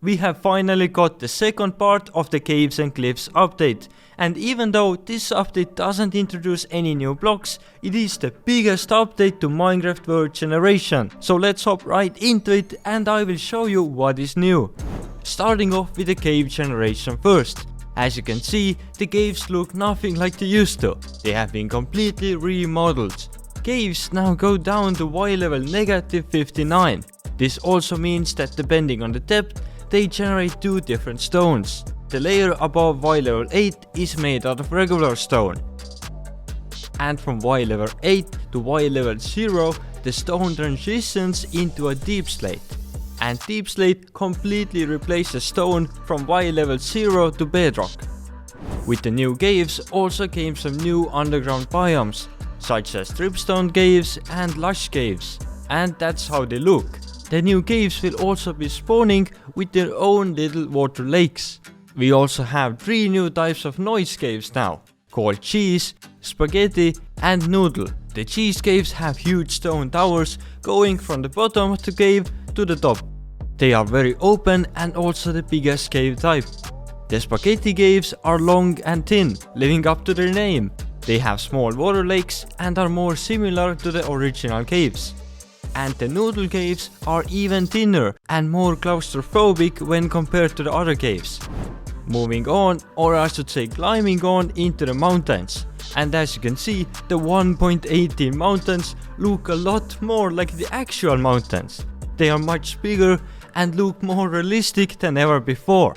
we have finally got the second part of the Caves and Cliffs update, and even though this update doesn't introduce any new blocks, it is the biggest update to Minecraft World Generation. So let's hop right into it and I will show you what is new. Starting off with the cave generation first. As you can see, the caves look nothing like they used to. They have been completely remodeled. Caves now go down to Y level -59. This also means that depending on the depth, they generate two different stones. The layer above Y level 8 is made out of regular stone. And from Y level 8 to Y level 0, the stone transitions into a deep slate. And deep slate completely replaces stone from Y level 0 to bedrock. With the new caves also came some new underground biomes, such as dripstone caves and lush caves. And that's how they look. The new caves will also be spawning with their own little water lakes. We also have 3 new types of noise caves now, called cheese, spaghetti and noodle. The cheese caves have huge stone towers going from the bottom of the cave to the top. They are very open and also the biggest cave type. The spaghetti caves are long and thin, living up to their name. They have small water lakes and are more similar to the original caves. And the noodle caves are even thinner and more claustrophobic when compared to the other caves. Moving on, or I should say climbing on into the mountains. And as you can see, the 1.18 mountains look a lot more like the actual mountains. They are much bigger and look more realistic than ever before.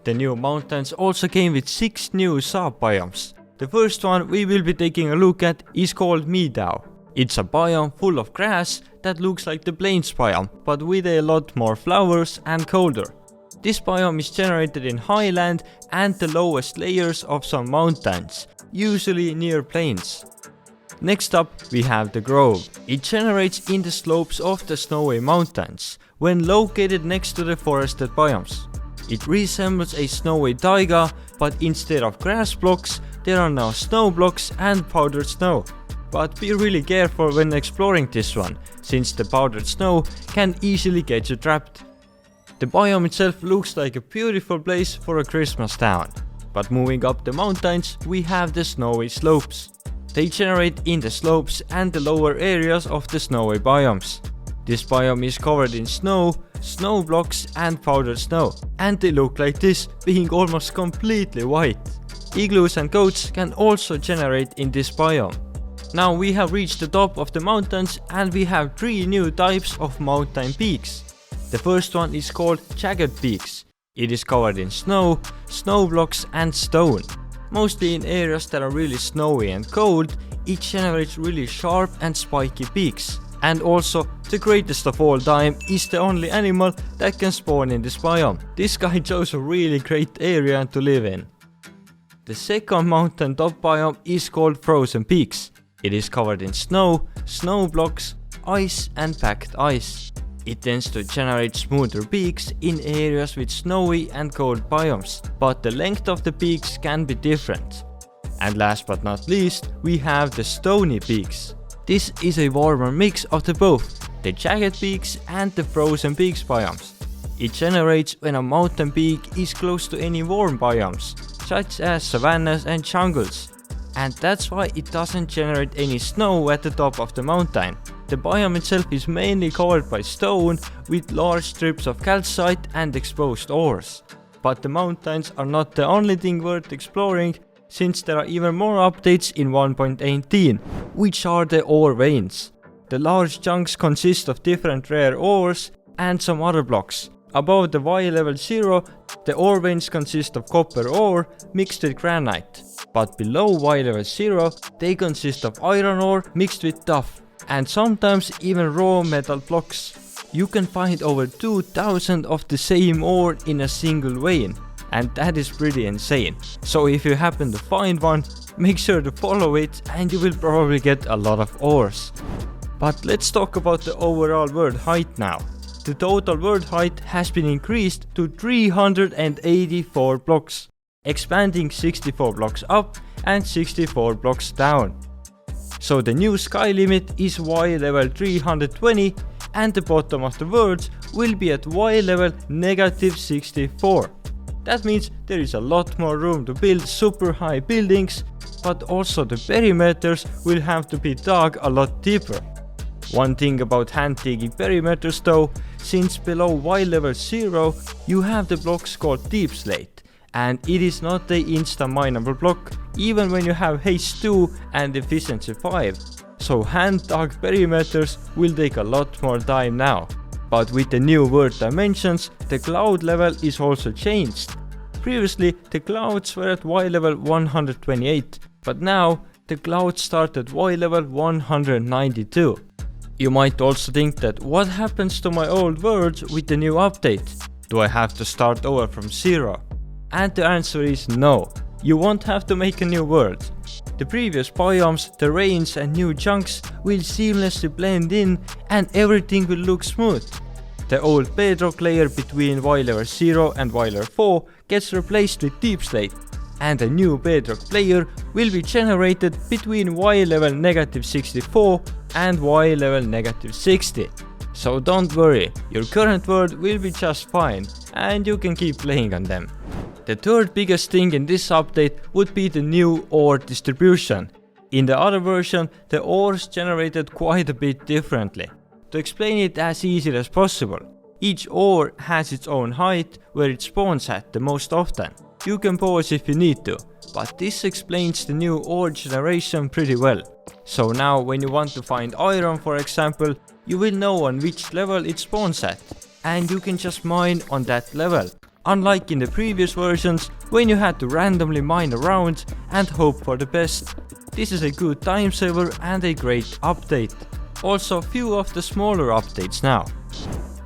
The new mountains also came with 6 new sub-biomes. The first one we will be taking a look at is called Meadow. It's a biome full of grass that looks like the plains biome, but with a lot more flowers and colder. This biome is generated in highland and the lowest layers of some mountains, usually near plains. Next up we have the Grove. It generates in the slopes of the snowy mountains, when located next to the forested biomes. It resembles a snowy taiga, but instead of grass blocks, there are now snow blocks and powdered snow. But be really careful when exploring this one, since the powdered snow can easily get you trapped. The biome itself looks like a beautiful place for a Christmas town. But moving up the mountains, we have the snowy slopes. They generate in the slopes and the lower areas of the snowy biomes. This biome is covered in snow, snow blocks and powdered snow. And they look like this, being almost completely white. Igloos and goats can also generate in this biome. Now we have reached the top of the mountains and we have 3 new types of mountain peaks. The first one is called Jagged Peaks. It is covered in snow, snow blocks and stone. Mostly in areas that are really snowy and cold, it generates really sharp and spiky peaks. And also, the greatest of all time is the only animal that can spawn in this biome. This guy chose a really great area to live in. The second mountain top biome is called Frozen Peaks. It is covered in snow, snow blocks, ice and packed ice. It tends to generate smoother peaks in areas with snowy and cold biomes, but the length of the peaks can be different. And last but not least, we have the Stony Peaks. This is a warmer mix of the both, the Jagged Peaks and the Frozen Peaks biomes. It generates when a mountain peak is close to any warm biomes, such as savannas and jungles. And that's why it doesn't generate any snow at the top of the mountain. The biome itself is mainly covered by stone with large strips of calcite and exposed ores. But the mountains are not the only thing worth exploring, since there are even more updates in 1.18, which are the ore veins. The large chunks consist of different rare ores and some other blocks. Above the Y level 0, the ore veins consist of copper ore mixed with granite. But below Y level 0, they consist of iron ore mixed with tuff, and sometimes even raw metal blocks. You can find over 2000 of the same ore in a single vein, and that is pretty insane. So if you happen to find one, make sure to follow it and you will probably get a lot of ores. But let's talk about the overall world height now. The total world height has been increased to 384 blocks, expanding 64 blocks up and 64 blocks down. So the new sky limit is Y level 320, and the bottom of the world will be at Y level -64. That means there is a lot more room to build super high buildings, but also the perimeters will have to be dug a lot deeper. One thing about hand digging perimeters though, since below Y level 0 you have the blocks called deep slate, and it is not a insta mineable block even when you have haste 2 and efficiency 5. So hand dug perimeters will take a lot more time now. But with the new world dimensions, the cloud level is also changed. Previously the clouds were at Y level 128, but now the clouds start at Y level 192. You might also think that what happens to my old worlds with the new update? Do I have to start over from 0? And the answer is no. You won't have to make a new world. The previous biomes, terrains and new chunks will seamlessly blend in and everything will look smooth. The old bedrock layer between Y level 0 and Y level 4 gets replaced with deep slate, and a new bedrock layer will be generated between Y level -64 and Y level -60. So don't worry, your current world will be just fine and you can keep playing on them. The third biggest thing in this update would be the new ore distribution. In the other version, the ores generated quite a bit differently. To explain it as easy as possible, each ore has its own height where it spawns at the most often. You can pause if you need to, but this explains the new ore generation pretty well. So now when you want to find iron for example, you will know on which level it spawns at, and you can just mine on that level. Unlike in the previous versions, when you had to randomly mine around and hope for the best. This is a good time saver and a great update. Also few of the smaller updates now.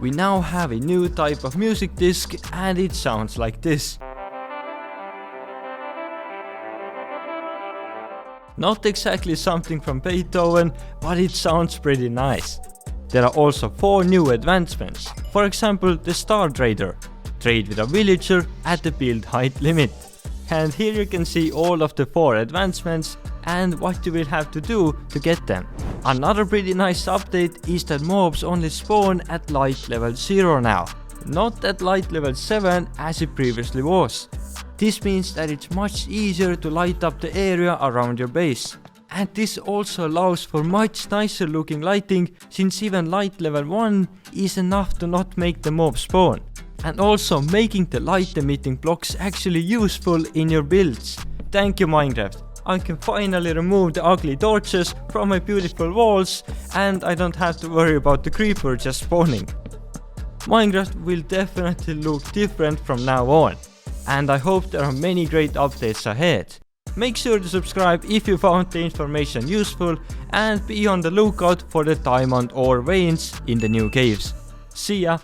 We now have a new type of music disc and it sounds like this. Not exactly something from Beethoven, but it sounds pretty nice. There are also 4 new advancements. For example, the Star Trader. Trade with a villager at the build height limit. And here you can see all of the 4 advancements and what you will have to do to get them. Another pretty nice update is that mobs only spawn at light level 0 now, not at light level 7 as it previously was. This means that it's much easier to light up the area around your base. And this also allows for much nicer looking lighting, since even light level 1 is enough to not make the mob spawn. And also making the light emitting blocks actually useful in your builds. Thank you Minecraft, I can finally remove the ugly torches from my beautiful walls and I don't have to worry about the creeper just spawning. Minecraft will definitely look different from now on, and I hope there are many great updates ahead. Make sure to subscribe if you found the information useful and be on the lookout for the diamond ore veins in the new caves. See ya!